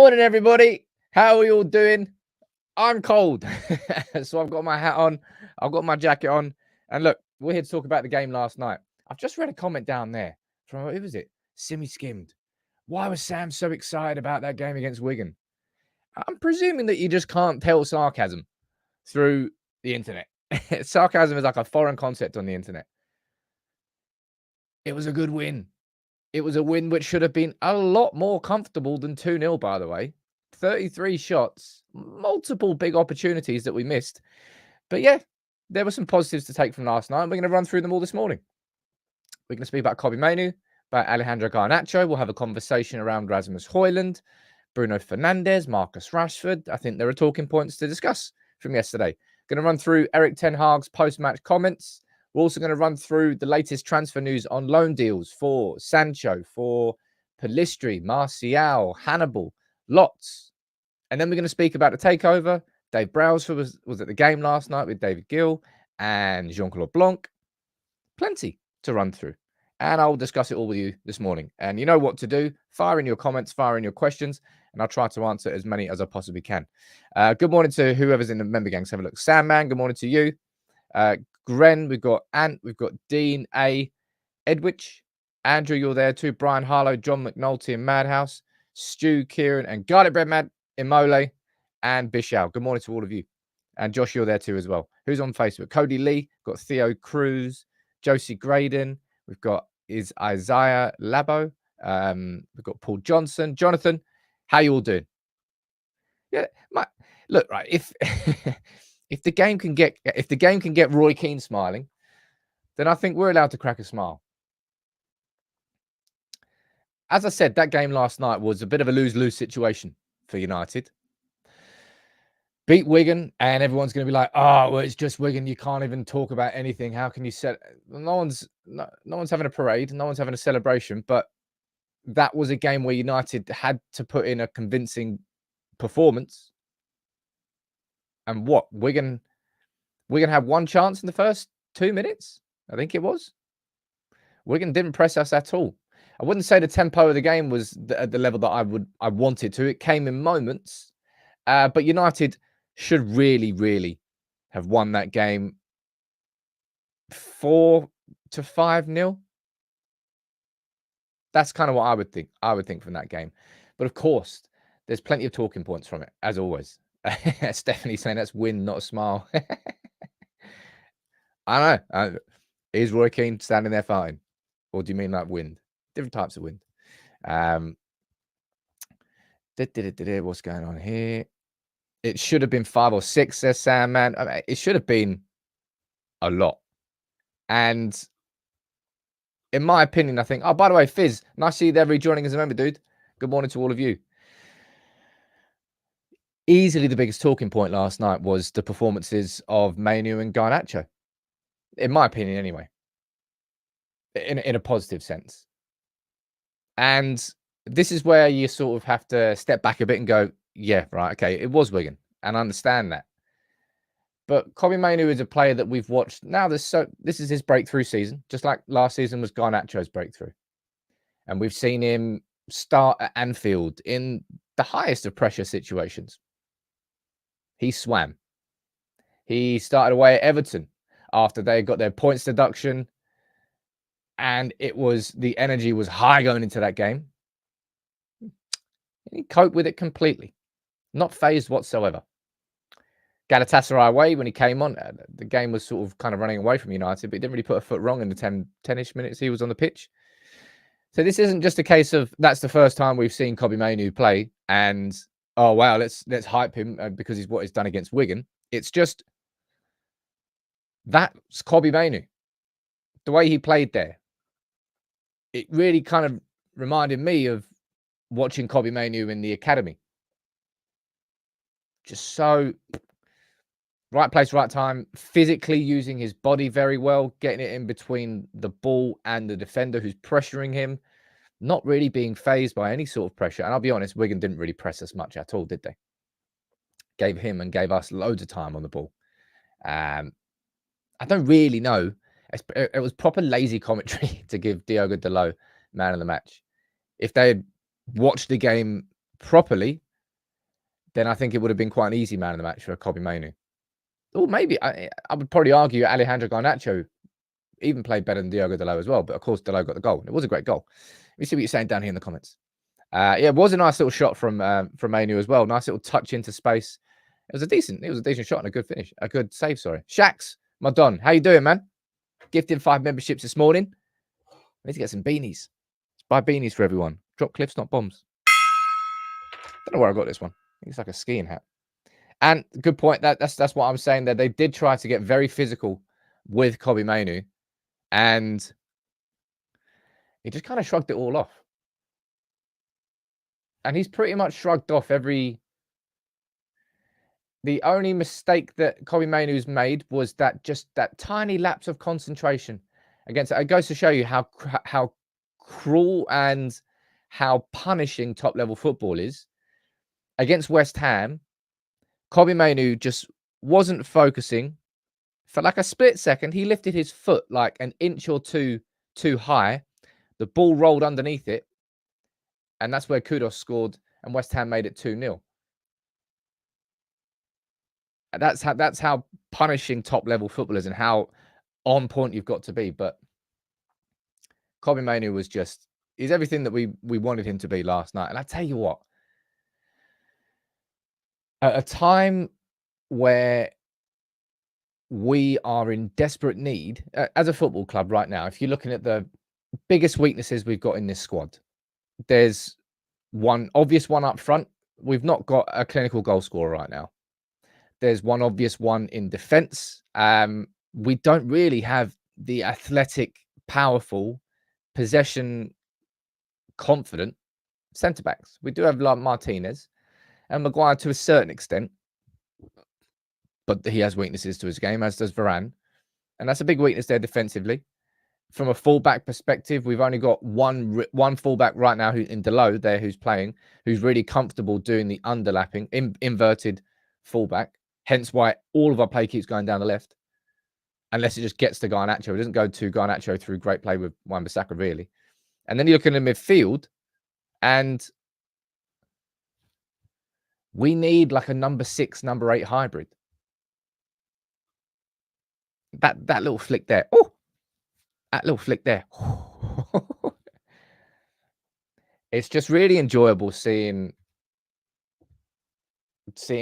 Morning, everybody. How are we all doing? I'm cold. So I've got my hat on. I've got my jacket on. And look, we're here to talk about the game last night. I've just read a comment down there from, who was it? Simmy Skimmed. Why was Sam so excited about that game against Wigan? I'm presuming that you just can't tell sarcasm through the internet. Sarcasm is like a foreign concept on the internet. It was a good win. It was a win which should have been a lot more comfortable than 2-0, by the way. 33 shots, multiple big opportunities that we missed. But yeah, there were some positives to take from last night. We're going to run through them all this morning. We're going to speak about Mainoo, about Alejandro Garnacho. We'll have a conversation around Rasmus Hojlund, Bruno Fernandes, Marcus Rashford. I think there are talking points to discuss from yesterday. Going to run through Ten Hag's post-match comments. We're also going to run through the latest transfer news on loan deals for Sancho, for Pellistri, Martial, Hannibal, lots. And then we're going to speak about the takeover. Dave Brailsford was at the game last night with David Gill and Jean-Claude Blanc. Plenty to run through. And I'll discuss it all with you this morning. And you know what to do. Fire in your comments, fire in your questions, and I'll try to answer as many as I possibly can. Good morning to whoever's in the member gang. Let's have a look. Sam Man, good morning to you. Gren, we've got Ant, we've got Dean A, Edwich, Andrew, you're there too. Brian Harlow, John McNulty in Madhouse, Stu, Kieran, and Garlic Bread Mad, Imole, and Bishal. Good morning to all of you. And Josh, you're there too as well. Who's on Facebook? Cody Lee, got Theo Cruz, Josie Graydon, we've got Isaiah Labo, we've got Paul Johnson, Jonathan. How you all doing? Yeah, look, right, if if the game can get Roy Keane smiling, then I think we're allowed to crack a smile. As I said, that game last night was a bit of a lose-lose situation for United. Beat Wigan, and everyone's going to be like, "Oh, well, it's just Wigan. You can't even talk about anything. How can you set?" No one's having a parade. No one's having a celebration. But that was a game where United had to put in a convincing performance. And what Wigan had one chance in the first 2 minutes, I think it was. Wigan didn't press us at all. I wouldn't say the tempo of the game was at the level that I wanted to. It came in moments, but United should really have won that game 4-5-0. That's kind of what I would think. I would think from that game. But of course, there's plenty of talking points from it, as always. Stephanie's saying that's win, not a smile. I know. Is Roy Keane standing there fighting? Or do you mean like wind? Different types of wind. What's going on here? It should have been 5 or 6, says Sam, man. I mean, it should have been a lot. And in my opinion, I think, oh, by the way, Fizz, nice to see you there rejoining as a member, dude. Good morning to all of you. Easily the biggest talking point last night was the performances of Mainoo and Garnacho. In my opinion, anyway. In a positive sense. And this is where you sort of have to step back a bit and go, yeah, right, okay, it was Wigan, and I understand that. But Mainoo is a player that we've watched. Now, this is his breakthrough season, just like last season was Garnacho's breakthrough. And we've seen him start at Anfield in the highest of pressure situations. He swam. He started away at Everton after they got their points deduction. And the energy was high going into that game. He coped with it completely. Not phased whatsoever. Galatasaray away, when he came on, the game was sort of kind of running away from United, but he didn't really put a foot wrong in the 10-ish minutes he was on the pitch. So this isn't just a case of that's the first time we've seen Mainoo play and, oh, wow, let's hype him because he's what he's done against Wigan. It's just that's Mainoo. The way he played there, it really kind of reminded me of watching Mainoo in the academy. Just so right place, right time, physically using his body very well, getting it in between the ball and the defender who's pressuring him, not really being phased by any sort of pressure. And I'll be honest, Wigan didn't really press us much at all, did they? Gave him and gave us loads of time on the ball. I don't really know. It was proper lazy commentary to give Diogo Dalot man of the match. If they had watched the game properly, then I think it would have been quite an easy man of the match for Kobbie Mainoo. Or maybe I would probably argue Alejandro Garnacho even played better than Diogo Dalot as well. But of course, Dalot got the goal. It was a great goal. Let me see what you're saying down here in the comments. Yeah, it was a nice little shot from Mainoo as well. Nice little touch into space. It was a decent shot and a good finish. A good save, sorry. Shax, my Don, how you doing, man? Gifted 5 memberships this morning. I need to get some beanies. Let's buy beanies for everyone. Drop cliffs, not bombs. Don't know where I got this one. I think it's like a skiing hat. And good point. That's what I'm saying there. They did try to get very physical with Kobbie Mainoo, and he just kind of shrugged it all off. And he's pretty much shrugged off every... The only mistake that Kobbie Mainoo's made was that tiny lapse of concentration against it. It goes to show you how cruel and how punishing top-level football is. Against West Ham, Kobbie Mainoo just wasn't focusing. For like a split second, he lifted his foot like an inch or two too high. The ball rolled underneath it, and that's where Kudos scored, and West Ham made it 2-0. That's how punishing top-level football is and how on point you've got to be. But Kobbie Mainoo was he's everything that we wanted him to be last night. And I tell you what, at a time where we are in desperate need as a football club right now, if you're looking at the biggest weaknesses we've got in this squad, there's one obvious one up front. We've not got a clinical goal scorer right now. There's one obvious one in defense. We don't really have the athletic, powerful, possession confident centre backs. We do have like Martinez and Maguire to a certain extent, but he has weaknesses to his game, as does Varane, and that's a big weakness there defensively. From a fullback perspective, we've only got one fullback right now in Dalot there who's playing, who's really comfortable doing the underlapping, inverted fullback. Hence why all of our play keeps going down the left, unless it just gets to Garnacho. It doesn't go to Garnacho through great play with Wan-Bissaka, really. And then you look in the midfield, and we need like a number 6, number 8 hybrid. That little flick there. Oh, that little flick there. It's just really enjoyable seeing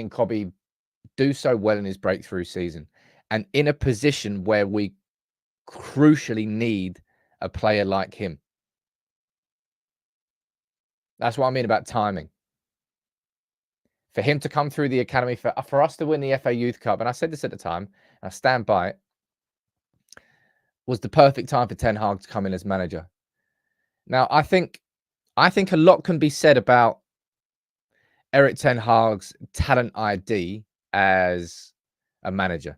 Kobbie do so well in his breakthrough season and in a position where we crucially need a player like him. That's what I mean about timing. For him to come through the academy, for us to win the FA Youth Cup, and I said this at the time, and I stand by it, was the perfect time for Ten Hag to come in as manager. Now, I think a lot can be said about Erik Ten Hag's talent ID as a manager,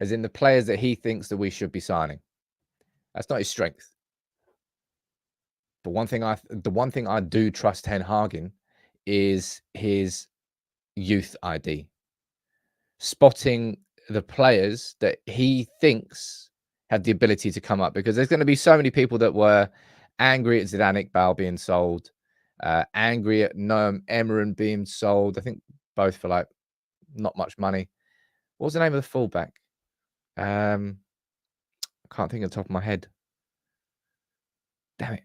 as in the players that he thinks that we should be signing. That's not his strength. But the one thing I do trust Ten Hag in is his youth ID, spotting the players that he thinks have the ability to come up, because there's going to be so many people that were angry at Zidane Iqbal being sold, angry at Noam Emeren being sold. I think both for like not much money. What was the name of the fullback? I can't think of the top of my head. Damn it.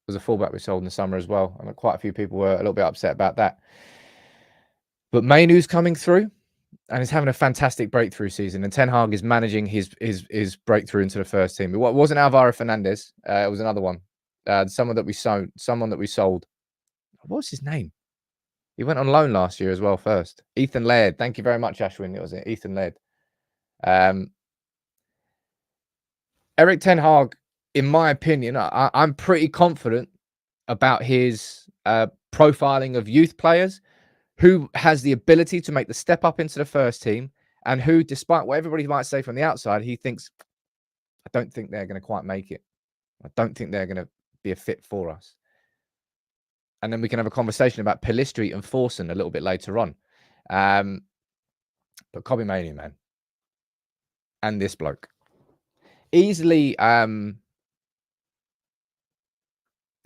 Was a fullback we sold in the summer as well. And quite a few people were a little bit upset about that. But Mainoo's coming through and he's having a fantastic breakthrough season. And Ten Hag is managing his breakthrough into the first team. It wasn't Alvaro Fernandez. It was another one. Someone that we sold. What was his name? He went on loan last year as well first. Ethan Laird. Thank you very much, Ashwin. It was Ethan Laird. Erik Ten Hag, in my opinion, I'm pretty confident about his profiling of youth players who has the ability to make the step up into the first team and who, despite what everybody might say from the outside, he thinks, I don't think they're going to quite make it. I don't think they're going to be a fit for us. And then we can have a conversation about Pellistri and Forson a little bit later on. But Kobbie Mainoo, man. And this bloke. Easily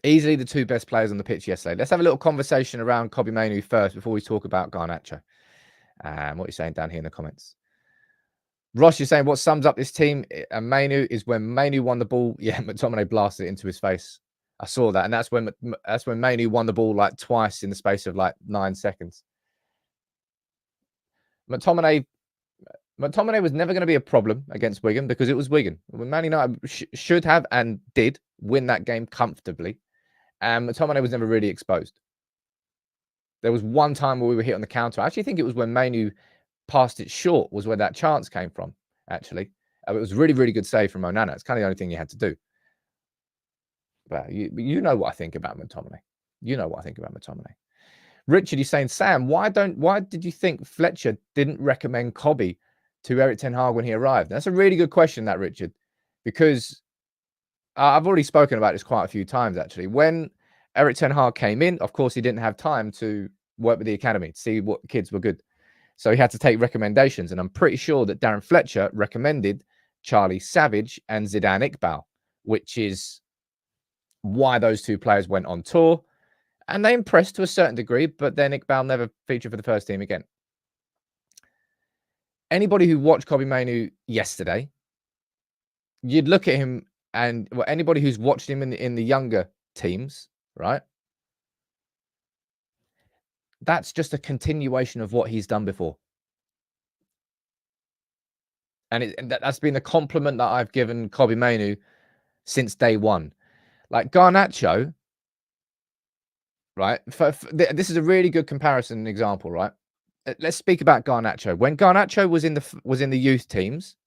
Easily the two best players on the pitch yesterday. Let's have a little conversation around Kobbie Mainoo first before we talk about Garnacho. What you're saying down here in the comments. Ross, you're saying what sums up this team and Mainoo is when Mainoo won the ball. Yeah, McTominay blasted it into his face. I saw that, and that's when Mainoo won the ball like twice in the space of like 9 seconds. McTominay was never going to be a problem against Wigan because it was Wigan. When Man United should have and did win that game comfortably, and McTominay was never really exposed. There was one time where we were hit on the counter. I actually think it was when Mainoo passed it short was where that chance came from, actually. It was a really, really good save from Onana. It's kind of the only thing he had to do. But you know what I think about McTominay. You know what I think about McTominay. Richard, he's saying, Sam, why did you think Fletcher didn't recommend Kobbie to Erik Ten Hag when he arrived? That's a really good question, that, Richard, because I've already spoken about this quite a few times, actually. When Erik Ten Hag came in, of course, he didn't have time to work with the academy to see what kids were good. So he had to take recommendations. And I'm pretty sure that Darren Fletcher recommended Charlie Savage and Zidane Iqbal, which is why those two players went on tour. And they impressed to a certain degree, but then Iqbal never featured for the first team again. Anybody who watched Kobbie Mainoo yesterday, you'd look at him and anybody who's watched him in the younger teams, right? That's just a continuation of what he's done before. And that's been the compliment that I've given Kobbie Mainoo since day one. Like Garnacho, right? This is a really good comparison example, right? Let's speak about Garnacho. When Garnacho was in the youth teams,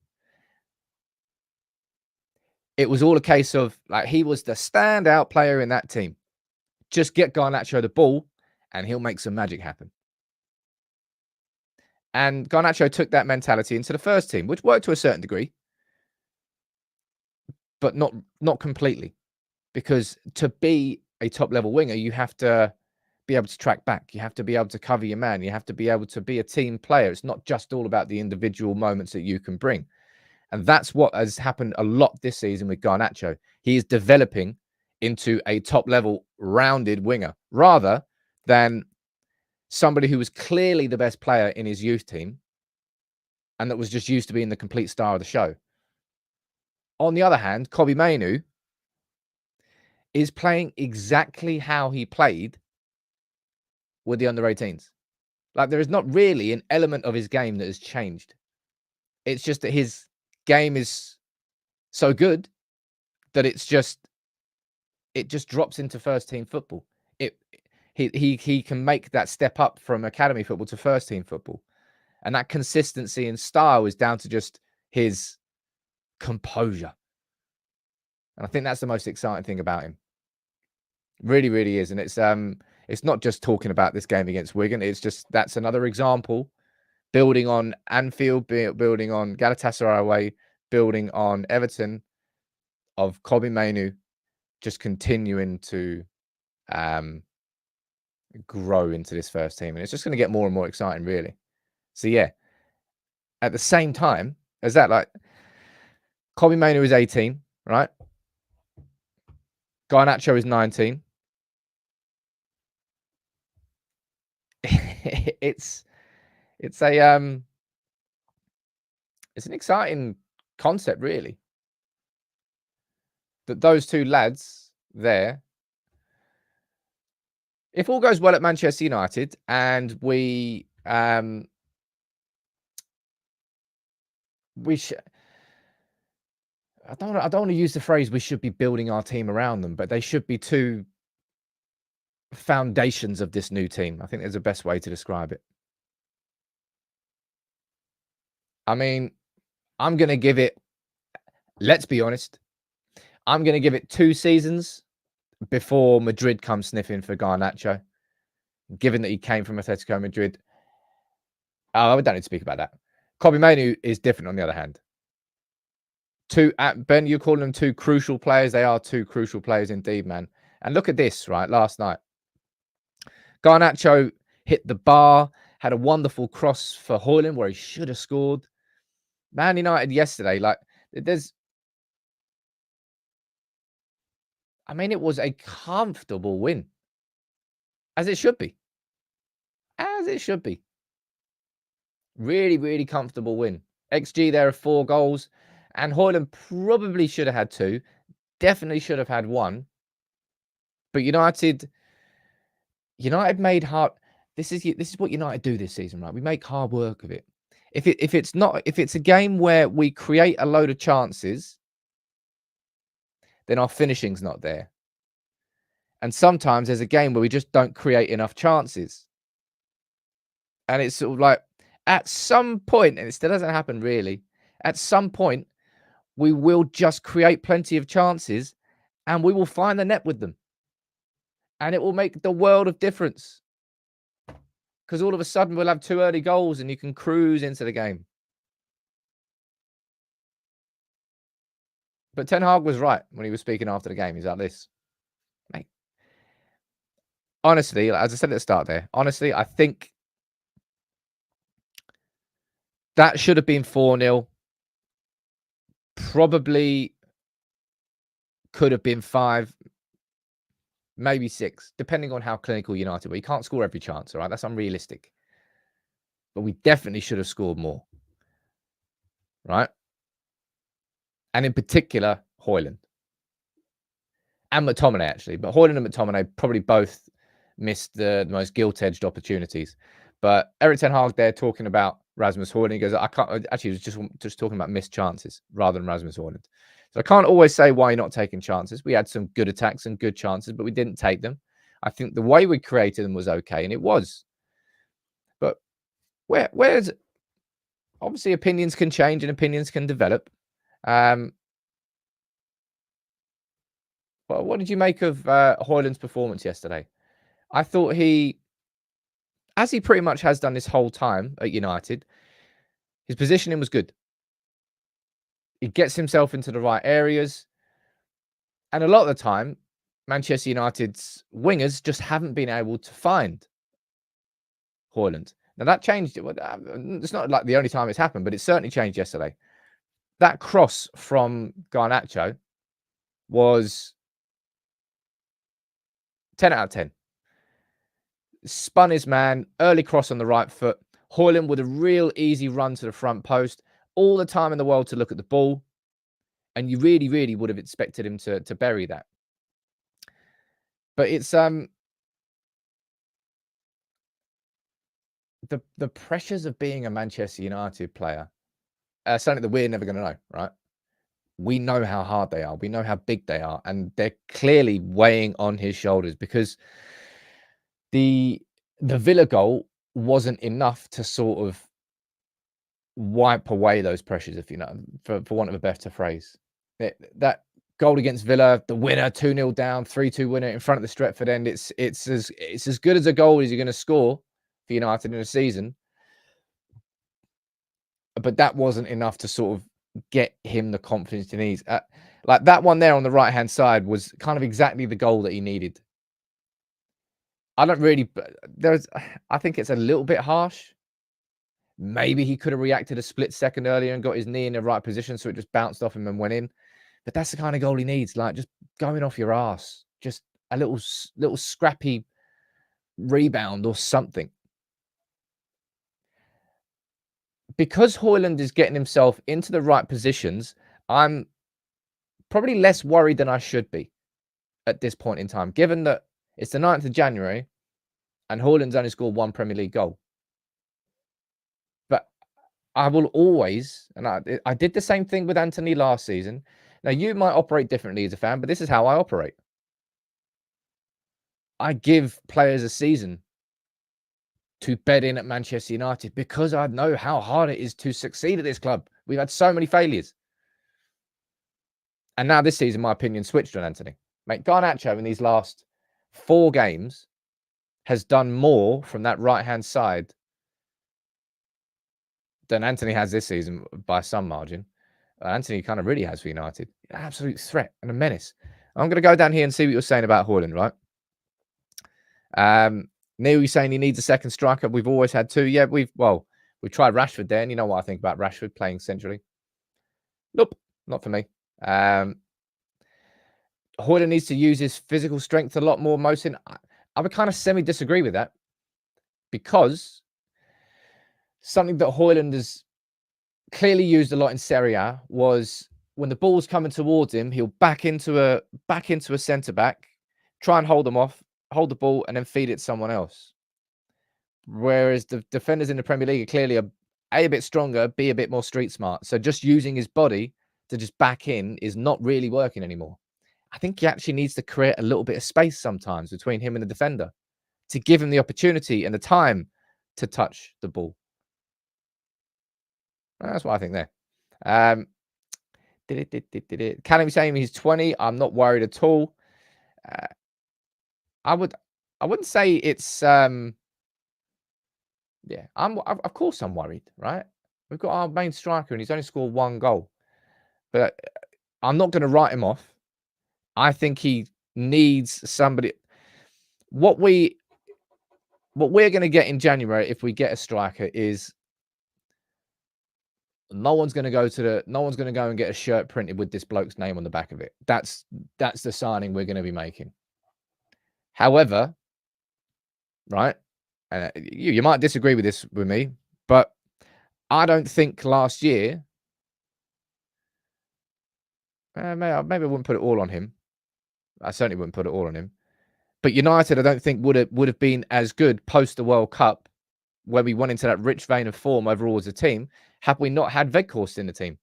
it was all a case of like he was the standout player in that team. Just get Garnacho the ball, and he'll make some magic happen. And Garnacho took that mentality into the first team, which worked to a certain degree, but not completely. Because to be a top-level winger, you have to be able to track back. You have to be able to cover your man. You have to be able to be a team player. It's not just all about the individual moments that you can bring. And that's what has happened a lot this season with Garnacho. He is developing into a top-level rounded winger rather than somebody who was clearly the best player in his youth team and that was just used to being the complete star of the show. On the other hand, Kobbie Mainoo is playing exactly how he played with the under-18s. Like, there is not really an element of his game that has changed. It's just that his game is so good that it just drops into first team football. He can make that step up from academy football to first team football. And that consistency and style is down to just his composure. And I think that's the most exciting thing about him. Really, really is. And it's not just talking about this game against Wigan. It's just that's another example. Building on Anfield, building on Galatasaray away, building on Everton, of Kobbie Mainoo just continuing to grow into this first team. And it's just going to get more and more exciting, really. So, yeah. At the same time as that, like, Kobbie Mainoo is 18, right? Garnacho is 19. It's an exciting concept, really. That those two lads there, if all goes well at Manchester United and we should. I don't want to use the phrase we should be building our team around them, but they should be two foundations of this new team. I think there's a best way to describe it. I mean, I'm going to give it, let's be honest, I'm going to give it 2 seasons before Madrid comes sniffing for Garnacho, given that he came from Atletico Madrid. Oh, we don't need to speak about that. Kobbie Mainoo is different on the other hand. Ben, you're calling them 2 crucial players. They are 2 crucial players indeed, man. And look at this, right? Last night, Garnacho hit the bar, had a wonderful cross for Hojlund where he should have scored. Man United yesterday, like, there's... I mean, it was a comfortable win, as it should be. As it should be. Really, really comfortable win. XG there of 4 goals, and Hojlund probably should have had 2. Definitely should have had 1. But United made hard. This is what United do this season, right? We make hard work of it. If it's a game where we create a load of chances, then our finishing's not there. And sometimes there's a game where we just don't create enough chances. And it's sort of like at some point, and it still hasn't happened really, at some point, we will just create plenty of chances and we will find the net with them. And it will make the world of difference. Because all of a sudden we'll have 2 early goals and you can cruise into the game. But Ten Hag was right when he was speaking after the game. He's like this. Mate, honestly, as I said at the start there, honestly, I think that should have been 4-0. Probably could have been 5, maybe 6, depending on how clinical United were. You can't score every chance, all right? That's unrealistic. But we definitely should have scored more, right? And in particular, Hojlund. And McTominay, actually. But Hojlund and McTominay probably both missed the most gilt-edged opportunities. But Erik Ten Hag there talking about Rasmus Hojlund. He goes, I can't. Actually, he was just talking about missed chances rather than Rasmus Hojlund. So I can't always say why you're not taking chances. We had some good attacks and good chances, but we didn't take them. I think the way we created them was okay, and it was. But where's obviously opinions can change and opinions can develop. Well, what did you make of Hojlund's performance yesterday? I thought as he pretty much has done this whole time at United, his positioning was good. He gets himself into the right areas. And a lot of the time, Manchester United's wingers just haven't been able to find Hojlund. Now, that changed. It's not like the only time it's happened, but it certainly changed yesterday. That cross from Garnacho was 10 out of 10. Spun his man, early cross on the right foot. Hojlund with a real easy run to the front post. All the time in the world to look at the ball. And you really, really would have expected him to bury that. But it's the pressures of being a Manchester United player, something that we're never going to know, right? We know how hard they are. We know how big they are. And they're clearly weighing on his shoulders because the Villa goal wasn't enough to sort of wipe away those pressures, if you know, for want of a better phrase. That goal against Villa, the winner, 2-0 down, 3-2 winner in front of the Stretford end. It's as good as a goal as you're going to score for United in a season. But that wasn't enough to sort of get him the confidence he needs. Like that one there on the right-hand side was kind of exactly the goal that he needed. I think it's a little bit harsh. Maybe he could have reacted a split second earlier and got his knee in the right position so it just bounced off him and went in. But that's the kind of goal he needs, like just going off your ass, just a little scrappy rebound or something. Because Hojlund is getting himself into the right positions, I'm probably less worried than I should be at this point in time, given that it's the 9th of January and Hojlund's only scored 1 Premier League goal. But I will always, and I did the same thing with Anthony last season. Now, you might operate differently as a fan, but this is how I operate. I give players a season to bed in at Manchester United because I know how hard it is to succeed at this club. We've had so many failures. And now this season, my opinion switched on Anthony. Mate, Garnacho in these last 4 games has done more from that right-hand side than Anthony has this season by some margin. Anthony kind of really has for United. An absolute threat and a menace. I'm going to go down here and see what you're saying about Hojlund, right? Neil, you're saying he needs a second striker. We've always had 2. Yeah, we've tried Rashford there, and you know what I think about Rashford playing centrally. Nope, not for me. Hojlund needs to use his physical strength a lot more. I would kind of semi-disagree with that, because something that Hojlund has clearly used a lot in Serie A was when the ball's coming towards him, he'll back into a centre back, try and hold them off, hold the ball, and then feed it to someone else. Whereas the defenders in the Premier League are clearly a bit stronger, B, a bit more street smart. So just using his body to just back in is not really working anymore. I think he actually needs to create a little bit of space sometimes between him and the defender to give him the opportunity and the time to touch the ball. That's what I think there. Callum saying he's 20. I'm not worried at all. I wouldn't say it's yeah. Of course I'm worried, right? We've got our main striker and he's only scored 1 goal. But I'm not going to write him off. I think he needs somebody. What we're going to get in January if we get a striker is no one's going to go and get a shirt printed with this bloke's name on the back of it. That's the signing we're going to be making. However, right, you might disagree with this with me, but I don't think last year. Maybe I wouldn't put it all on him. I certainly wouldn't put it all on him. But United, I don't think would have been as good post the World Cup, where we went into that rich vein of form overall as a team, had we not had Weghorst in the team.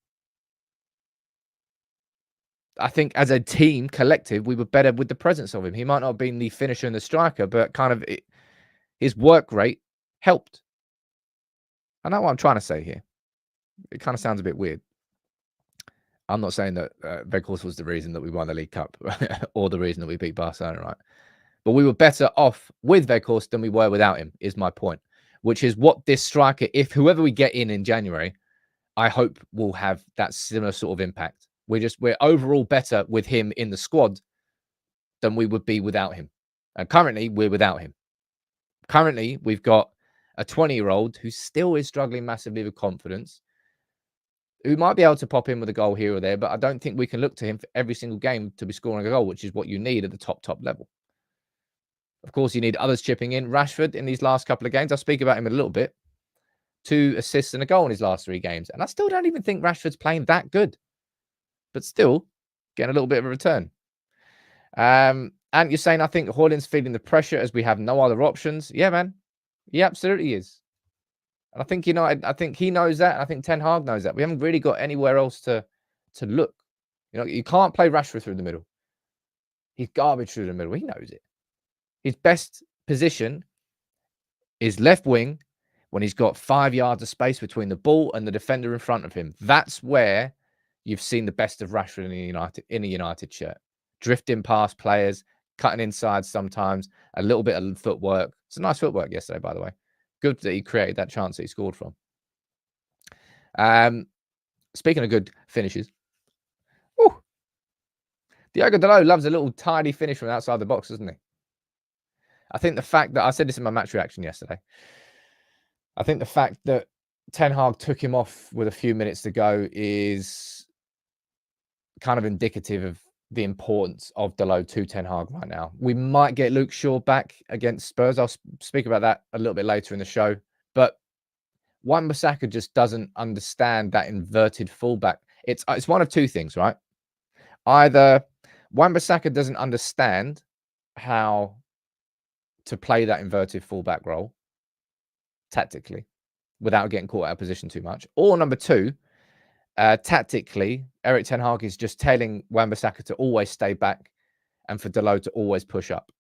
I think as a team, collective, we were better with the presence of him. He might not have been the finisher and the striker, but kind of his work rate helped. I know what I'm trying to say here. It kind of sounds a bit weird. I'm not saying that Weghorst was the reason that we won the League Cup or the reason that we beat Barcelona, right? But we were better off with Weghorst than we were without him, is my point. Which is what this striker, if whoever we get in January, I hope will have that similar sort of impact. We're overall better with him in the squad than we would be without him. And currently, we're without him. Currently, we've got a 20-year-old who still is struggling massively with confidence, who might be able to pop in with a goal here or there, but I don't think we can look to him for every single game to be scoring a goal, which is what you need at the top level. Of course, you need others chipping in. Rashford, in these last couple of games, I'll speak about him in a little bit. 2 assists and a goal in his last 3 games. And I still don't even think Rashford's playing that good. But still, getting a little bit of a return. And you're saying, I think Hojlund's feeling the pressure as we have no other options. Yeah, man. He absolutely is. And I think I think he knows that. I think Ten Hag knows that. We haven't really got anywhere else to look. You can't play Rashford through the middle. He's garbage through the middle. He knows it. His best position is left wing when he's got 5 yards of space between the ball and the defender in front of him. That's where you've seen the best of Rashford in a United shirt. Drifting past players, cutting inside sometimes, a little bit of footwork. It's a nice footwork yesterday, by the way. Good that he created that chance that he scored from. Speaking of good finishes, Diogo Dalot loves a little tidy finish from outside the box, doesn't he? I think the fact that I said this in my match reaction yesterday. I think the fact that Ten Hag took him off with a few minutes to go is kind of indicative of the importance of Dalot to Ten Hag right now. We might get Luke Shaw back against Spurs. I'll speak about that a little bit later in the show. But Wan-Bissaka just doesn't understand that inverted fullback. It's one of 2 things, right? Either Wan-Bissaka doesn't understand how to play that inverted fullback role tactically without getting caught out of position too much. Or number 2, tactically, Erik Ten Hag is just telling Wan-Bissaka to always stay back and for Dalot to always push up.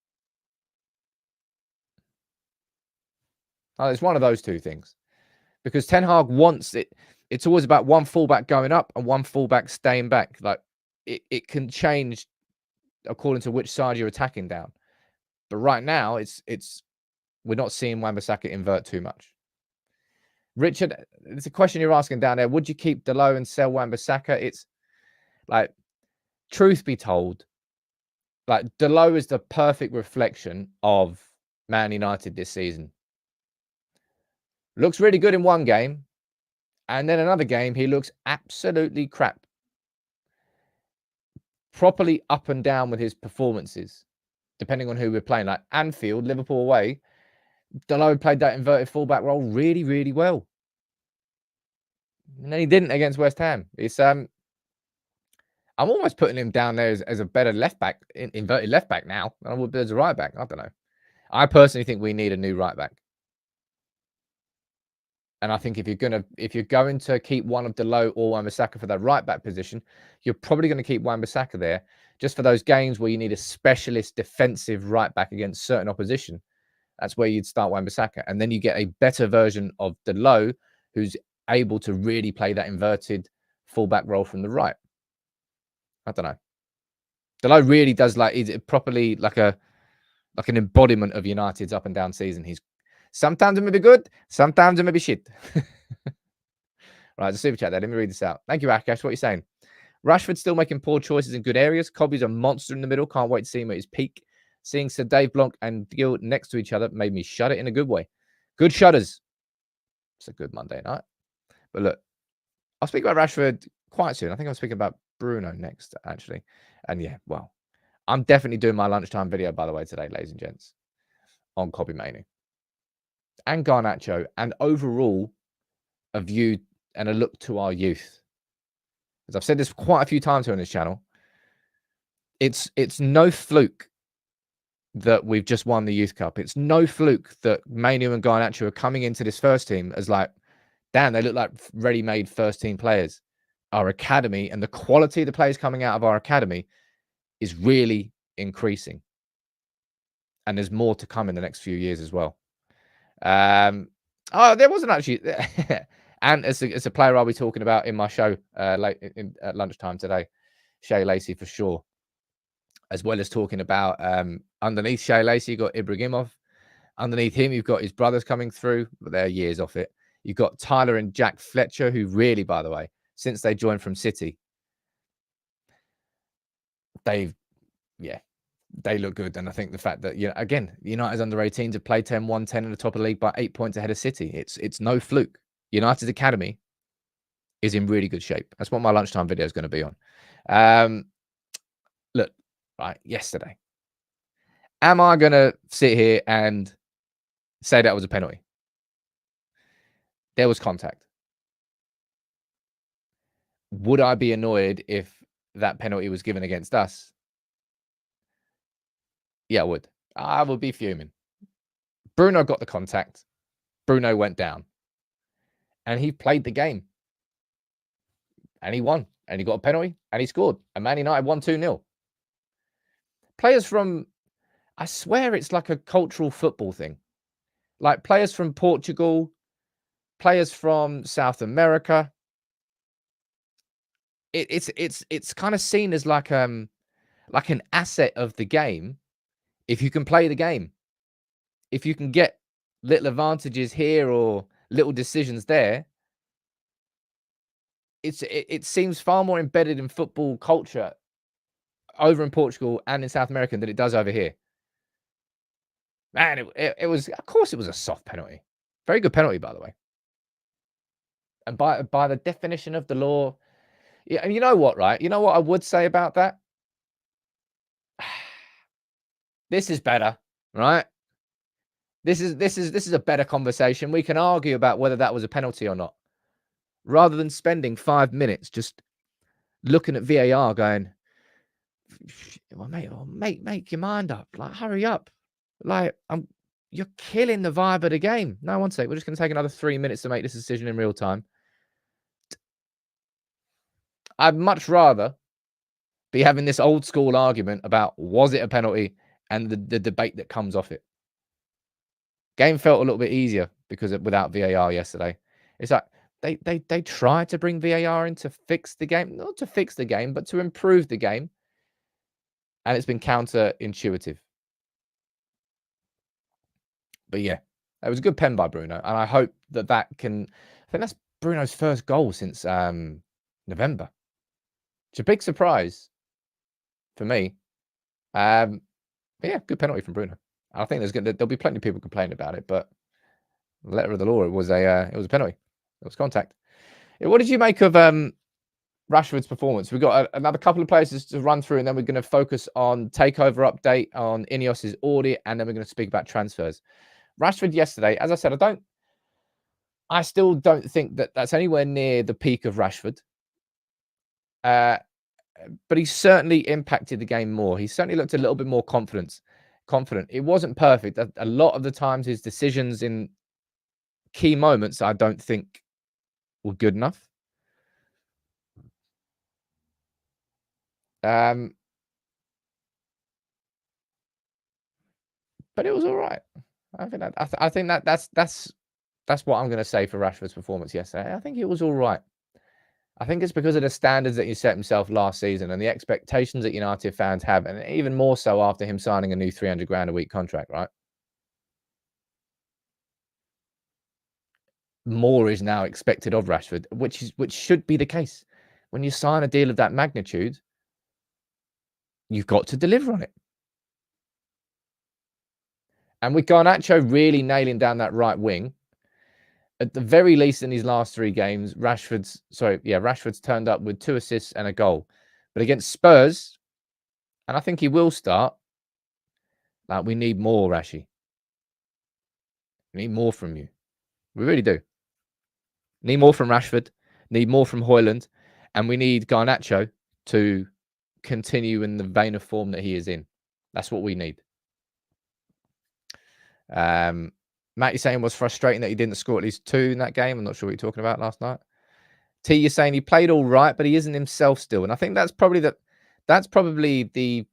It's one of those 2 things. Because Ten Hag wants it. It's always about one fullback going up and one fullback staying back. Like it can change according to which side you're attacking down. But right now, we're not seeing Wan-Bissaka invert too much. Richard, it's a question you're asking down there. Would you keep Dalot and sell Wan-Bissaka? It's like, truth be told, like Dalot is the perfect reflection of Man United this season. Looks really good in one game, and then another game he looks absolutely crap. properly up and down with his performances, depending on who we're playing. Like Anfield, Liverpool away, Dalot played that inverted fullback role really, really well. And then he didn't against West Ham. It's I'm almost putting him down there as a better left back, inverted left back now than I would be as a right back. I don't know. I personally think we need a new right back. And I think if you're going to keep one of Dalot or Wan-Bissaka for that right back position, you're probably going to keep Wan-Bissaka there just for those games where you need a specialist defensive right back against certain opposition. That's where you'd start Wan-Bissaka, and then you get a better version of Dalot who's able to really play that inverted fullback role from the right. I don't know. Dalot really does he's properly like an embodiment of United's up and down season. He's sometimes it may be good, sometimes it may be shit. Right, the super chat there. Let me read this out. Thank you, Akash. What are you saying? Rashford still making poor choices in good areas. Kobe's a monster in the middle. Can't wait to see him at his peak. Seeing Sir Dave Blanc and Gil next to each other made me shudder in a good way. Good shudders. It's a good Monday night. But look, I'll speak about Rashford quite soon. I think I'm speaking about Bruno next, actually. And yeah, well, I'm definitely doing my lunchtime video, by the way, today, ladies and gents, on Kobe Mainoo and Garnacho, and overall a view and a look to our youth. As I've said this quite a few times here on this channel, it's no fluke that we've just won the Youth Cup. It's no fluke that Mainoo and Garnacho are coming into this first team as like, damn, they look like ready-made first-team players. Our academy and the quality of the players coming out of our academy is really increasing. And there's more to come in the next few years as well. There wasn't actually... and it's a player I'll be talking about in my show late at lunchtime today. Shay Lacey for sure. As well as talking about underneath Shay Lacey, you've got Ibrahimov. Underneath him, you've got his brothers coming through, but they're years off it. You've got Tyler and Jack Fletcher, who really, by the way, since they joined from City, they look good. And I think the fact that, again, United's under 18s have played 10-1-10 in the top of the league by 8 points ahead of City. It's no fluke. United's academy is in really good shape. That's what my lunchtime video is going to be on. Look, right, yesterday. Am I going to sit here and say that was a penalty? There was contact. Would I be annoyed if that penalty was given against us? Yeah, I would. I would be fuming. Bruno got the contact. Bruno went down. And he played the game. And he won. And he got a penalty. And he scored. And Man United won 2-0. Players from... I swear it's like a cultural football thing. Like players from Portugal, players from South America. It's kind of seen as like an asset of the game if you can play the game. If you can get little advantages here or little decisions there, it seems far more embedded in football culture over in Portugal and in South America than it does over here. Man, it was, of course, it was a soft penalty. Very good penalty, by the way. And by the definition of the law, yeah, and you know what, right? You know what I would say about that? This is better, right? This is a better conversation. We can argue about whether that was a penalty or not, rather than spending 5 minutes just looking at VAR, going, "Well, mate, make your mind up. Like, hurry up. Like, you're killing the vibe of the game." No, one sec. We're just going to take another 3 minutes to make this decision in real time. I'd much rather be having this old school argument about was it a penalty and the debate that comes off it. Game felt a little bit easier because without VAR yesterday. It's like they tried to bring VAR in to fix the game, not to fix the game, but to improve the game, and it's been counterintuitive. But yeah, it was a good pen by Bruno, and I hope that can. I think that's Bruno's first goal since November. It's a big surprise for me. But yeah, good penalty from Bruno. I think there'll be plenty of people complaining about it, but letter of the law, it was a penalty. It was contact. What did you make of Rashford's performance. We've got another couple of places to run through, and then we're going to focus on takeover update on INEOS Audit, and then we're going to speak about transfers. Rashford yesterday, as I said, I still don't think that that's anywhere near the peak of Rashford. But he certainly impacted the game more. He certainly looked a little bit more confident. It wasn't perfect. A lot of the times his decisions in key moments, I don't think were good enough. But it was all right. I think that's what I'm going to say for Rashford's performance yesterday. I think it was all right. I think it's because of the standards that he set himself last season and the expectations that United fans have, and even more so after him signing a new 300 grand a week contract, right? More is now expected of Rashford, which should be the case. When you sign a deal of that magnitude, you've got to deliver on it. And with Garnacho really nailing down that right wing, at the very least in these last 3 games, Rashford's turned up with 2 assists and a goal. But against Spurs, and I think he will start, like, we need more, Rashi. We need more from you. We really do. Need more from Rashford, need more from Hojlund, and we need Garnacho to continue in the vein of form that he is in. That's what we need. Matt, you're saying it was frustrating that he didn't score at least 2 in that game. I'm not sure what you're talking about last night. T, you're saying he played all right, but he isn't himself still. And I think that's probably the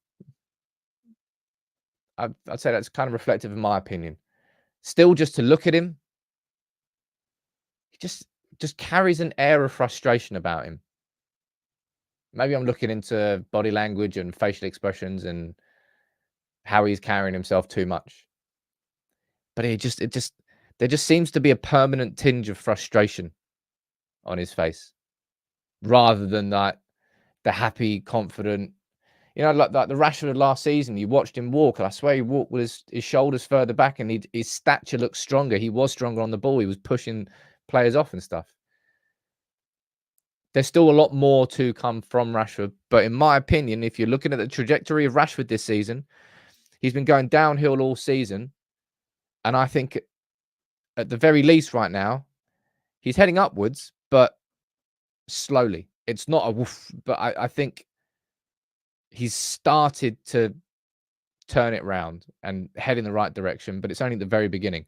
I'd say that's kind of reflective of my opinion. Still, just to look at him, he just carries an air of frustration about him. Maybe I'm looking into body language and facial expressions and how he's carrying himself too much. But there just seems to be a permanent tinge of frustration on his face, rather than that the happy, confident, like the Rashford of last season. You watched him walk, and I swear he walked with his shoulders further back, and his stature looked stronger. He was stronger on the ball. He was pushing players off and stuff. There's still a lot more to come from Rashford, but in my opinion, if you're looking at the trajectory of Rashford this season, he's been going downhill all season, and I think at the very least right now, he's heading upwards, but slowly. It's not a woof, but I think he's started to turn it round and head in the right direction, but it's only the very beginning.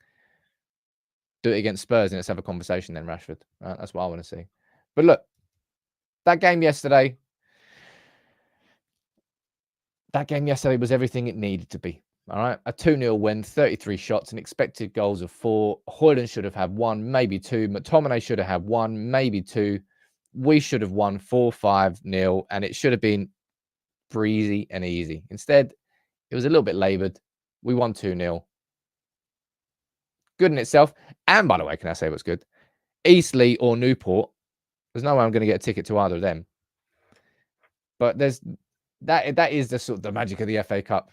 Do it against Spurs and let's have a conversation then, Rashford. That's what I want to see. But look, that game yesterday was everything it needed to be. All right, a 2-0 win, 33 shots, and expected goals of 4. Hojlund should have had 1, maybe 2. McTominay should have had 1, maybe 2. We should have won 4-5-0, and it should have been breezy and easy. Instead, it was a little bit laboured. We won 2-0. Good in itself. And by the way, can I say what's good? Eastleigh or Newport. There's no way I'm going to get a ticket to either of them. But there's that is the sort of the magic of the FA Cup.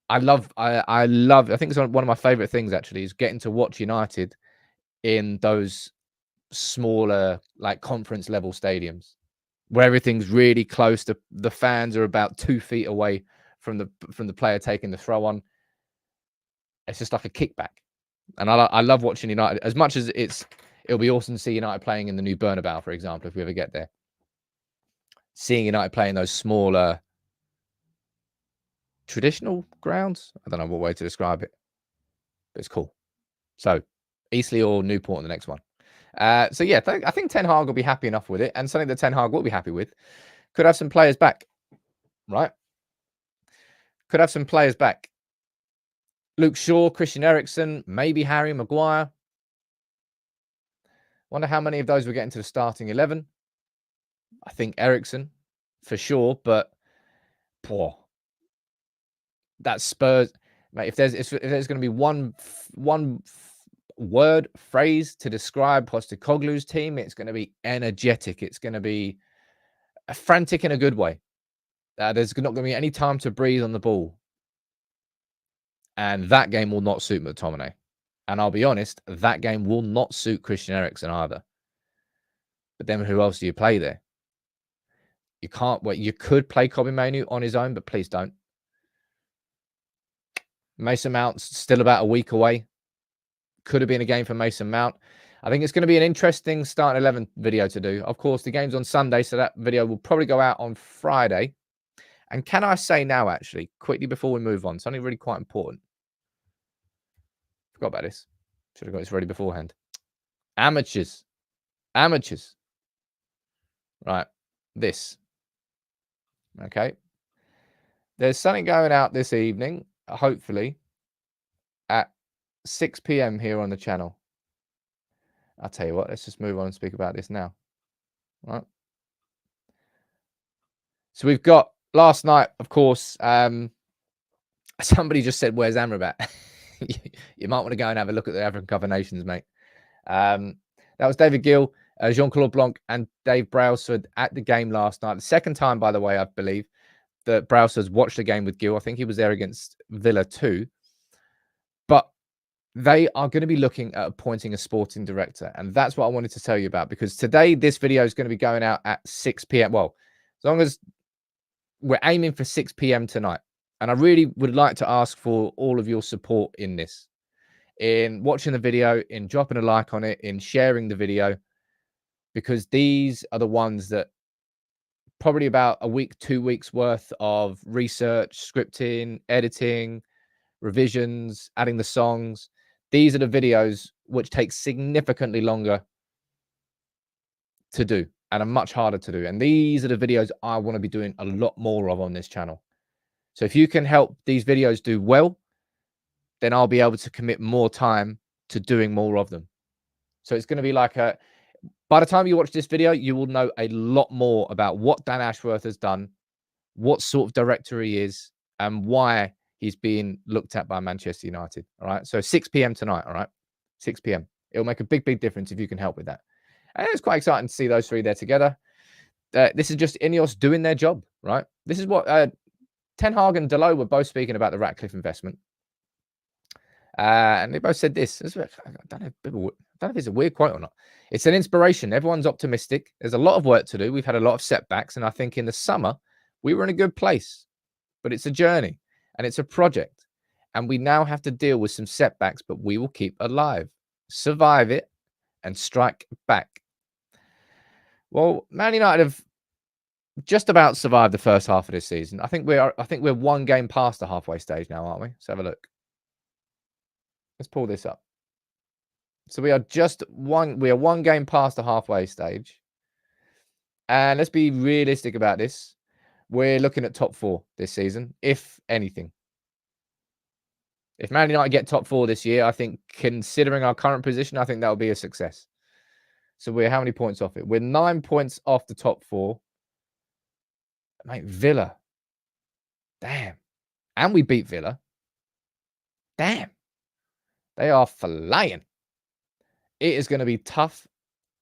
I love. I think it's one of my favourite things actually is getting to watch United in those smaller, like, conference level stadiums where everything's really close. The fans are about 2 feet away from the player taking the throw on. It's just like a kickback, and I love watching United as much as it'll be awesome to see United playing in the new Bernabeu, for example, if we ever get there. Seeing United play in those smaller traditional grounds, I don't know what way to describe it, but it's cool. So Eastleigh or Newport in the next one. So yeah, I think Ten Hag will be happy enough with it, and something that Ten Hag will be happy with. Could have some players back, right? Could have some players back. Luke Shaw, Christian Eriksen, maybe Harry Maguire. Wonder how many of those will get into the starting 11. I think Eriksen for sure, but poor. That Spurs, mate. If there's going to be one word phrase to describe Postecoglou's team, it's going to be energetic. It's going to be frantic in a good way. There's not going to be any time to breathe on the ball, and that game will not suit McTominay. And I'll be honest, that game will not suit Christian Eriksen either. But then who else do you play there? You can't wait. You could play Kobbie Mainoo on his own, but please don't. Mason Mount's still about a week away. Could have been a game for Mason Mount. I think it's going to be an interesting start 11 video to do. Of course, the game's on Sunday, so that video will probably go out on Friday. And can I say now, actually, quickly before we move on, something really quite important. Forgot about this. Should have got this ready beforehand. Amateurs. Amateurs. Right. This. Okay. There's something going out this evening, hopefully, at 6 p.m. here on the channel. I'll tell you what, let's just move on and speak about this now. Right. So we've got last night, of course, somebody just said, where's Amrabat? You might want to go and have a look at the African Cup of Nations, mate. That was David Gill, Jean-Claude Blanc, and Dave Brailsford at the game last night. The second time, by the way, I believe, that Brailsford's watched the game with Gill. I think he was there against Villa too. But they are going to be looking at appointing a sporting director. And that's what I wanted to tell you about, because today this video is going to be going out at 6 p.m. Well, as long as we're aiming for 6 p.m. tonight. And I really would like to ask for all of your support in this, in watching the video, in dropping a like on it, in sharing the video, because these are the ones that probably about a week, 2 weeks worth of research, scripting, editing, revisions, adding the songs. These are the videos which take significantly longer to do and are much harder to do. And these are the videos I want to be doing a lot more of on this channel. So if you can help these videos do well, then I'll be able to commit more time to doing more of them. So it's going to be like by the time you watch this video, you will know a lot more about what Dan Ashworth has done, what sort of director he is, and why he's being looked at by Manchester United. All right. So 6 p.m. tonight. All right. 6 p.m. It'll make a big, big difference if you can help with that. And it's quite exciting to see those three there together. This is just INEOS doing their job, right? This is what Ten Hag and Delo were both speaking about the Ratcliffe investment. And they both said this. I don't know if it's a weird quote or not. It's an inspiration. Everyone's optimistic. There's a lot of work to do. We've had a lot of setbacks. And I think in the summer, we were in a good place. But it's a journey and it's a project. And we now have to deal with some setbacks, but we will keep alive, survive it, and strike back. Well, Man United have just about survived the first half of this season. I think we're one game past the halfway stage now, aren't we? Let's have a look. Let's pull this up. So we are one game past the halfway stage. And let's be realistic about this. We're looking at top 4 this season, if anything. If Man United get top 4 this year, I think, considering our current position, I think that will be a success. So we're how many points off it? We're 9 points off the top 4. Mate, Villa. Damn. And we beat Villa. Damn. They are flying. It is going to be tough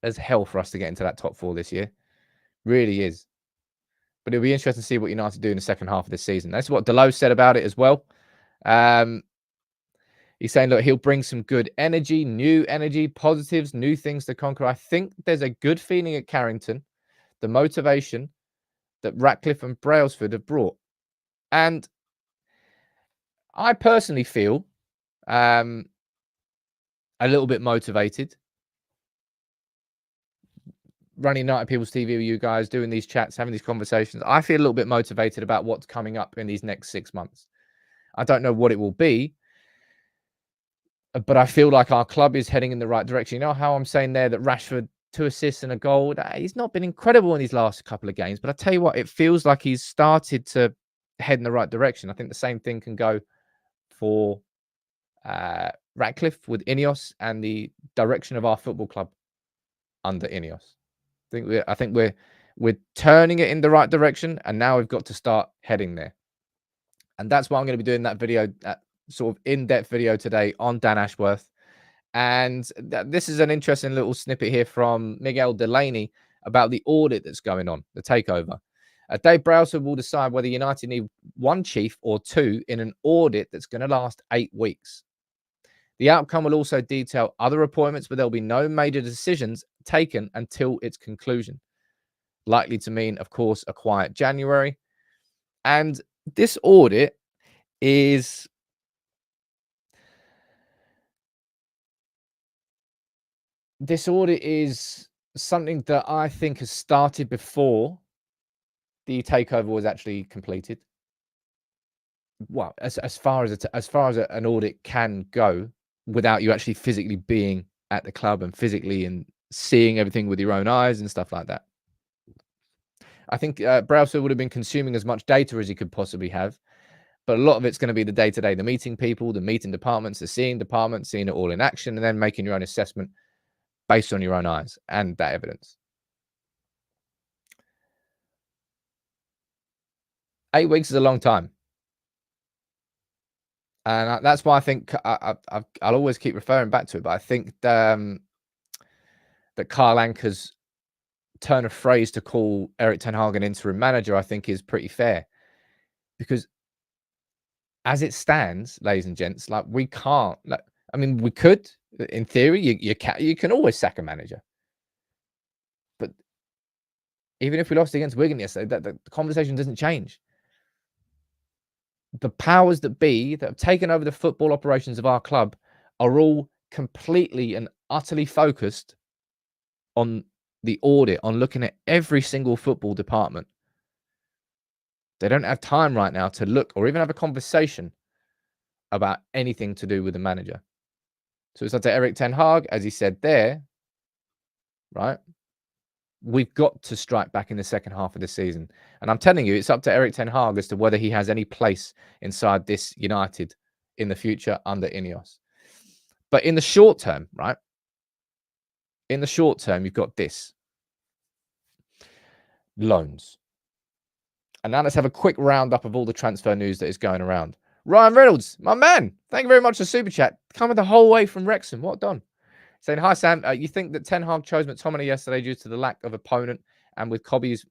as hell for us to get into that top 4 this year. Really is. But it'll be interesting to see what United do in the second half of this season. That's what Delo said about it as well. He's saying, look, he'll bring some good energy, new energy, positives, new things to conquer. I think there's a good feeling at Carrington, the motivation that Ratcliffe and Brailsford have brought. And I personally feel a little bit motivated running United People's TV with you guys, doing these chats, having these conversations. I feel a little bit motivated about what's coming up in these next 6 months. I don't know what it will be, but I feel like our club is heading in the right direction. You know how I'm saying there that Rashford, 2 assists and a goal, he's not been incredible in these last couple of games, but I tell you what, it feels like he's started to head in the right direction. I think the same thing can go for Ratcliffe with INEOS and the direction of our football club under INEOS. I think we're turning it in the right direction, and now we've got to start heading there. And that's why I'm going to be doing that video, sort of in-depth video today on Dan Ashworth. And this is an interesting little snippet here from Miguel Delaney about the audit that's going on, the takeover. Dave Brailsford will decide whether United need 1 chief or 2 in an audit that's going to last 8 weeks. The outcome will also detail other appointments, but there'll be no major decisions taken until its conclusion. likely to mean, of course, a quiet January. And this audit is something that I think has started before the takeover was actually completed. Well, as far as an audit can go, without you actually physically being at the club and physically and seeing everything with your own eyes and stuff like that. I think Brailsford would have been consuming as much data as he could possibly have, but a lot of it's going to be the day-to-day, the meeting people, the meeting departments, the seeing departments, seeing it all in action, and then making your own assessment based on your own eyes and that evidence. 8 weeks is a long time. And that's why I think I'll always keep referring back to it. But I think that Carl Anker's turn of phrase to call Erik Ten Hag an interim manager, I think, is pretty fair. Because as it stands, ladies and gents, like we can't. Like, I mean, we could, in theory, you can always sack a manager. But even if we lost against Wigan yesterday, the conversation doesn't change. The powers that be that have taken over the football operations of our club are all completely and utterly focused on the audit, on looking at every single football department. They don't have time right now to look or even have a conversation about anything to do with the manager. So it's up to Erik Ten Hag, as he said there, right? We've got to strike back in the second half of the season. And I'm telling you, it's up to Erik Ten Hag as to whether he has any place inside this United in the future under INEOS. But in the short term, right? In the short term, you've got this. Loans. And now let's have a quick roundup of all the transfer news that is going around. Ryan Reynolds, my man. Thank you very much for Super Chat. Coming the whole way from Wrexham. What done? Saying, hi, Sam. You think that Ten Hag chose McTominay yesterday due to the lack of opponent and with Cobby's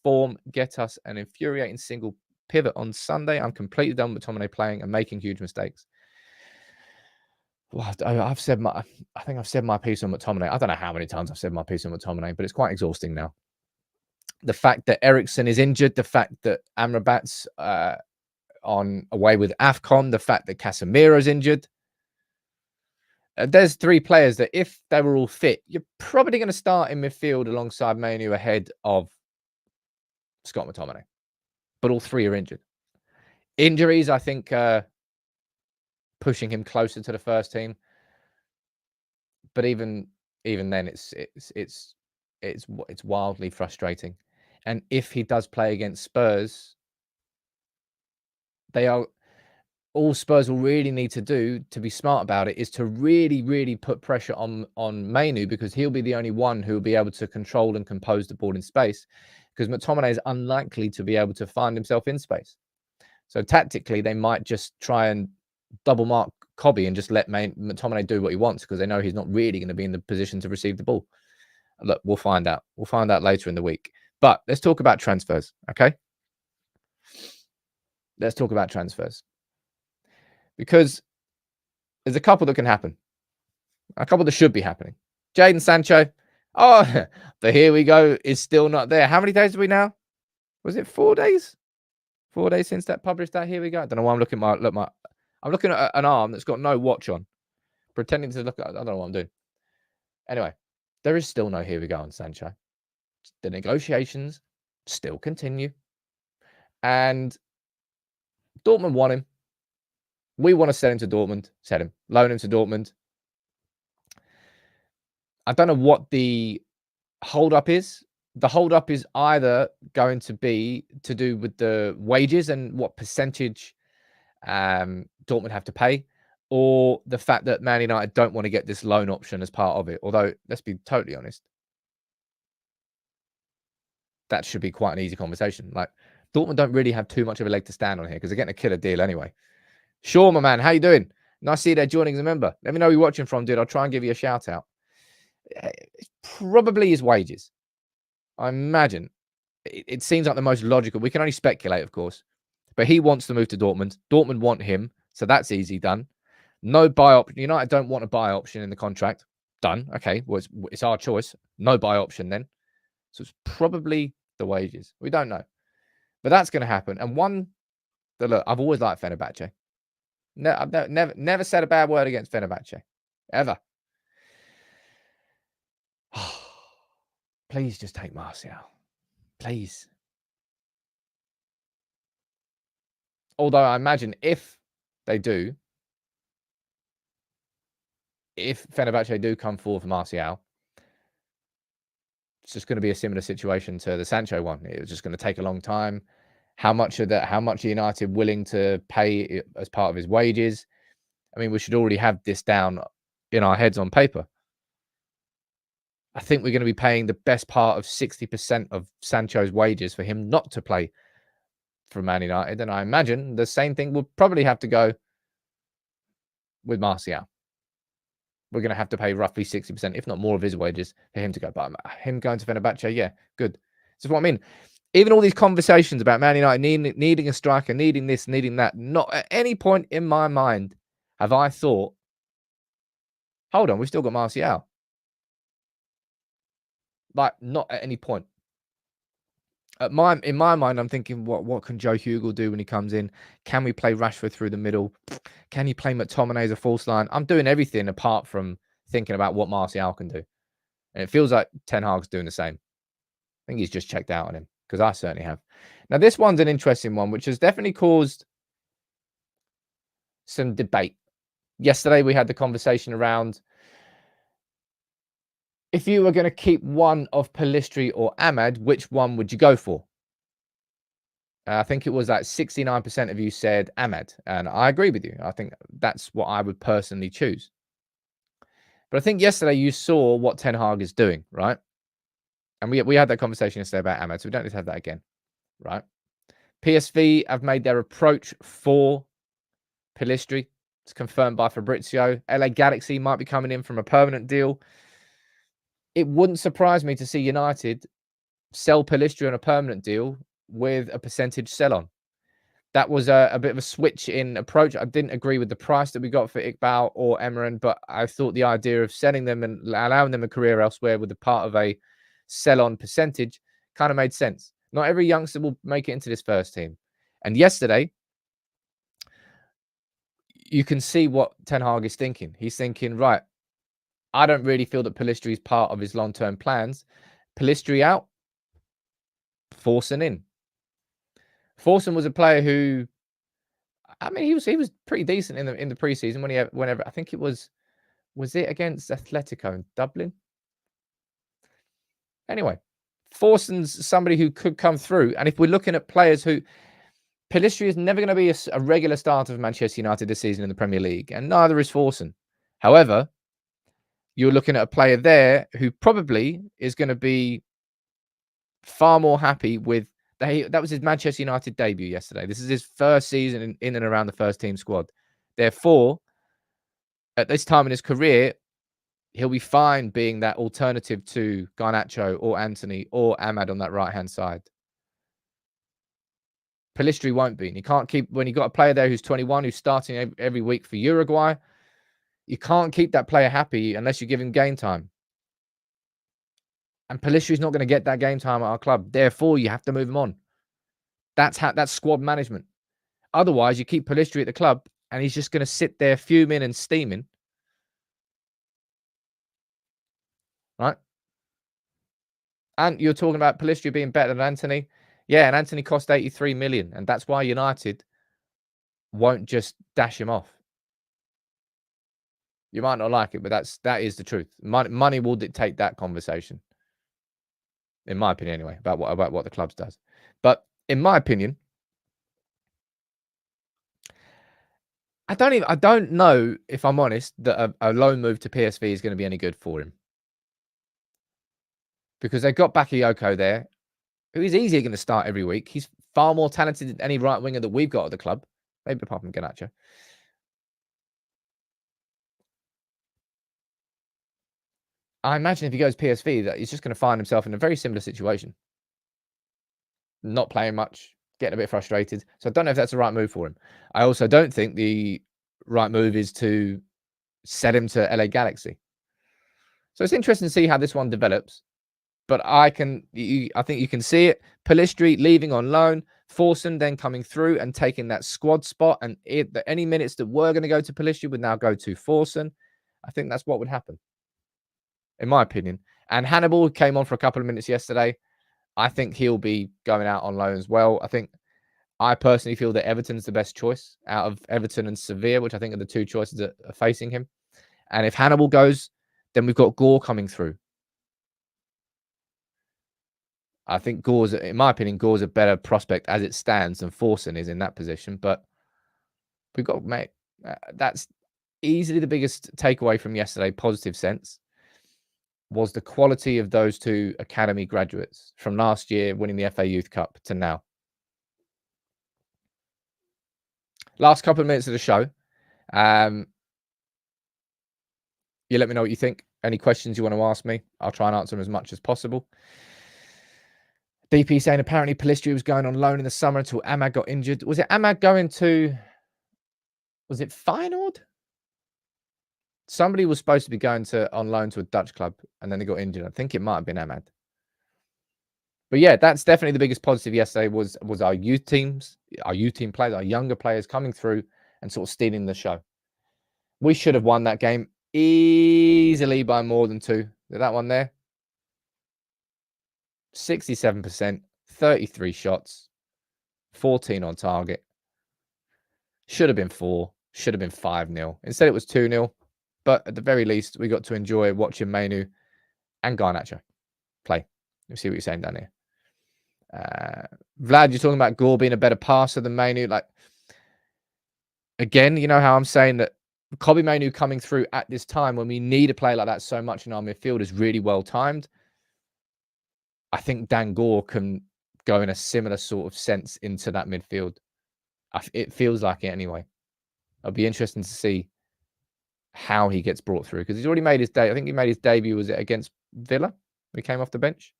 form get us an infuriating single pivot on Sunday? I'm completely done with McTominay playing and making huge mistakes. Well, I think I've said my piece on McTominay. I don't know how many times I've said my piece on McTominay, but it's quite exhausting now. The fact that Ericsson is injured, the fact that Amrabat's on away with AFCON, the fact that Casemiro's injured. There's 3 players that if they were all fit, you're probably going to start in midfield alongside Mainoo ahead of Scott McTominay. But all 3 are injured. Injuries, I think, pushing him closer to the first team. But even then, it's wildly frustrating. And if he does play against Spurs, all Spurs will really need to do to be smart about it is to really, really put pressure on Mainoo, because he'll be the only one who will be able to control and compose the ball in space, because McTominay is unlikely to be able to find himself in space. So tactically, they might just try and double mark Cobby and just let McTominay do what he wants, because they know he's not really going to be in the position to receive the ball. Look, we'll find out. We'll find out later in the week. But let's talk about transfers, okay? Let's talk about transfers. Because there's a couple that can happen. A couple that should be happening. Jadon Sancho. Oh, the here we go is still not there. How many days are we now? Was it 4 days? 4 days since that published that. Here we go. I don't know why I'm looking at I'm looking at an arm that's got no watch on. Pretending to look at, I don't know what I'm doing. Anyway, there is still no here we go on Sancho. The negotiations still continue. And Dortmund want him. We want to sell him to Dortmund. Sell him. Loan him to Dortmund. I don't know what the hold-up is. The hold-up is either going to be to do with the wages and what percentage Dortmund have to pay, or the fact that Man United don't want to get this loan option as part of it. Although, let's be totally honest, that should be quite an easy conversation. Like, Dortmund don't really have too much of a leg to stand on here because they're getting a killer deal anyway. Sure, my man. How you doing? Nice to see you there joining as a member. Let me know where you're watching from, dude. I'll try and give you a shout out. It's probably his wages. I imagine. It seems like the most logical. We can only speculate, of course. But he wants to move to Dortmund. Dortmund want him. So that's easy done. No buy option. United don't want a buy option in the contract. Done. Okay. Well, it's our choice. No buy option then. So it's probably the wages. We don't know. But that's going to happen. And look, I've always liked Fenerbahce. No, I've never said a bad word against Fenerbahce. Ever. Please just take Martial. Please. Although I imagine if they do, if Fenerbahce do come forward for Martial, it's just going to be a similar situation to the Sancho one. It was just going to take a long time. How much are United willing to pay as part of his wages? I mean, we should already have this down in our heads on paper. I think we're going to be paying the best part of 60% of Sancho's wages for him not to play for Man United. And I imagine the same thing will probably have to go with Martial. We're going to have to pay roughly 60%, if not more, of his wages for him to go. But him going to Fenerbahce, yeah, good. That's what I mean. Even all these conversations about Man United needing a striker, needing this, needing that, not at any point in my mind have I thought, hold on, we've still got Martial. Like, not at any point. In my mind, I'm thinking, what can Joe Hugel do when he comes in? Can we play Rashford through the middle? Can you play McTominay as a false line? I'm doing everything apart from thinking about what Martial can do. And it feels like Ten Hag's doing the same. I think he's just checked out on him, because I certainly have. Now, this one's an interesting one, which has definitely caused some debate. Yesterday, we had the conversation around if you were going to keep one of Pellistri or Ahmad, which one would you go for? I think it was like 69% of you said Ahmad, and I agree with you. I think that's what I would personally choose. But I think yesterday you saw what Ten Hag is doing, right? And we had that conversation yesterday about Ahmad, so we don't need to have that again, right? PSV have made their approach for Pellistri. It's confirmed by Fabrizio. LA Galaxy might be coming in from a permanent deal. It wouldn't surprise me to see United sell Pellistri on a permanent deal with a percentage sell-on. That was a bit of a switch in approach. I didn't agree with the price that we got for Iqbal or Emeran, but I thought the idea of selling them and allowing them a career elsewhere with a part of a sell-on percentage kind of made sense. Not every youngster will make it into this first team. And yesterday, you can see what Ten Hag is thinking. He's thinking, right, I don't really feel that Pellistri is part of his long-term plans. Pellistri out, Forsen in. Forsen was a player who, I mean, he was pretty decent in the preseason whenever I think it was it against Atletico in Dublin? Anyway, Forsen's somebody who could come through. And if we're looking at players who, Pellistri is never going to be a regular starter for Manchester United this season in the Premier League, and neither is Forsen. However, you're looking at a player there who probably is going to be far more happy with that was his Manchester United debut yesterday. This is his first season in and around the first team squad. Therefore, at this time in his career, he'll be fine being that alternative to Garnacho or Anthony or Ahmad on that right-hand side. Pellistri won't be. And you can't keep, when you've got a player there who's 21, who's starting every week for Uruguay, you can't keep that player happy unless you give him game time. And Pellistri's not going to get that game time at our club. Therefore, you have to move him on. That's squad management. Otherwise, you keep Pellistri at the club and he's just going to sit there fuming and steaming. Right? And you're talking about Pellistri being better than Anthony. Yeah, and Anthony cost 83 million. And that's why United won't just dash him off. You might not like it, but that is the truth. Money will dictate that conversation. In my opinion, anyway, about what the clubs does. But in my opinion, I don't know, if I'm honest, that a loan move to PSV is going to be any good for him. Because they've got Bakayoko there, who is easily going to start every week. He's far more talented than any right winger that we've got at the club. Maybe apart from Garnacho. I imagine if he goes PSV, that he's just going to find himself in a very similar situation. Not playing much, getting a bit frustrated. So I don't know if that's the right move for him. I also don't think the right move is to sell him to LA Galaxy. So it's interesting to see how this one develops. But I think you can see it. Pellistri leaving on loan, Forson then coming through and taking that squad spot. And any minutes that were going to go to Pellistri would now go to Forson. I think that's what would happen, in my opinion. And Hannibal came on for a couple of minutes yesterday. I think he'll be going out on loan as well. I personally feel that Everton's the best choice out of Everton and Sevilla, which I think are the two choices that are facing him. And if Hannibal goes, then we've got Gore coming through. I think in my opinion, Gore's a better prospect as it stands than Forson is in that position. But we've got, mate, that's easily the biggest takeaway from yesterday, positive sense, was the quality of those two academy graduates from last year winning the FA Youth Cup to now. Last couple of minutes of the show. You let me know what you think. Any questions you want to ask me, I'll try and answer them as much as possible. BP saying apparently Pellistri was going on loan in the summer until Ahmad got injured. Was it Ahmad going to... Was it Feyenoord? Somebody was supposed to be going on loan to a Dutch club and then they got injured. I think it might have been Ahmad. But yeah, that's definitely the biggest positive yesterday was our youth teams, our youth team players, our younger players coming through and sort of stealing the show. We should have won that game easily by more than 2. That one there. 67%, 33 shots, 14 on target. Should have been 4, should have been 5-0. Instead, it was 2-0. But at the very least, we got to enjoy watching Mainoo and Garnacho play. Let's see what you're saying down here. Vlad, you're talking about Gore being a better passer than Mainoo. Like, again, you know how I'm saying that Kobbie Mainoo coming through at this time when we need a player like that so much in our midfield is really well timed. I think Dan Gore can go in a similar sort of sense into that midfield. It feels like it anyway. It'll be interesting to see how he gets brought through because he's already made his I think he made his debut, was it against Villa? We came off the bench.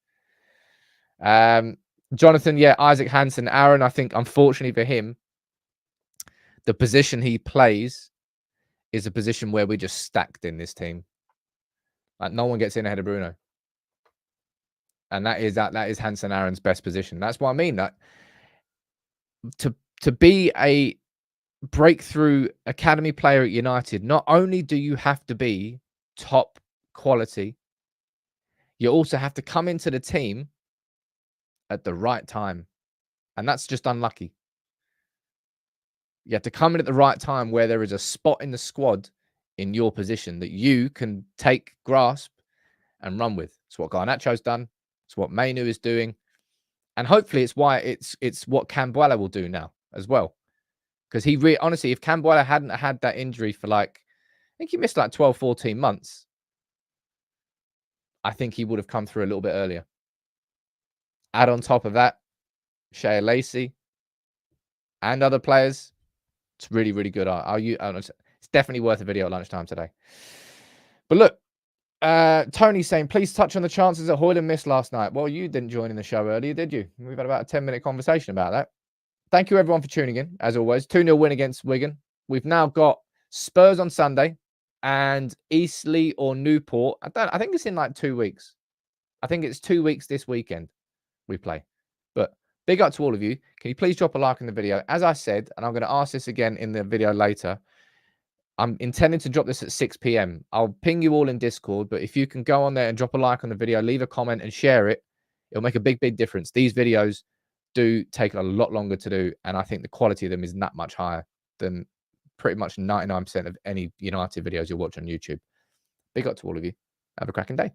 Jonathan, yeah, Isaac Hansen, Aaron, I think unfortunately for him, the position he plays is a position where we're just stacked in this team. Like no one gets in ahead of Bruno. And that is Hansen Aaron's best position. That's what I mean. That to be a breakthrough academy player at United, not only do you have to be top quality, you also have to come into the team at the right time. And that's just unlucky. You have to come in at the right time where there is a spot in the squad in your position that you can grasp and run with. It's what Garnacho's done. It's what Mainoo is doing. And hopefully it's what Cambuala will do now as well. Because honestly, if Cambuala hadn't had that injury for I think he missed 12, 14 months, I think he would have come through a little bit earlier. Add on top of that, Shea Lacey and other players. It's really, really good. It's definitely worth a video at lunchtime today. But look, Tony's saying, please touch on the chances that Hojlund missed last night. Well, you didn't join in the show earlier, did you? We've had about a 10-minute conversation about that. Thank you, everyone, for tuning in, as always. 2-0 win against Wigan. We've now got Spurs on Sunday and Eastleigh or Newport. I think it's in 2 weeks. I think it's 2 weeks this weekend we play. But big up to all of you. Can you please drop a like in the video? As I said, and I'm going to ask this again in the video later, I'm intending to drop this at 6 p.m. I'll ping you all in Discord, but if you can go on there and drop a like on the video, leave a comment and share it, it'll make a big, big difference. These videos do take a lot longer to do, and I think the quality of them is that much higher than pretty much 99% of any United videos you'll watch on YouTube. Big up to all of you. Have a cracking day.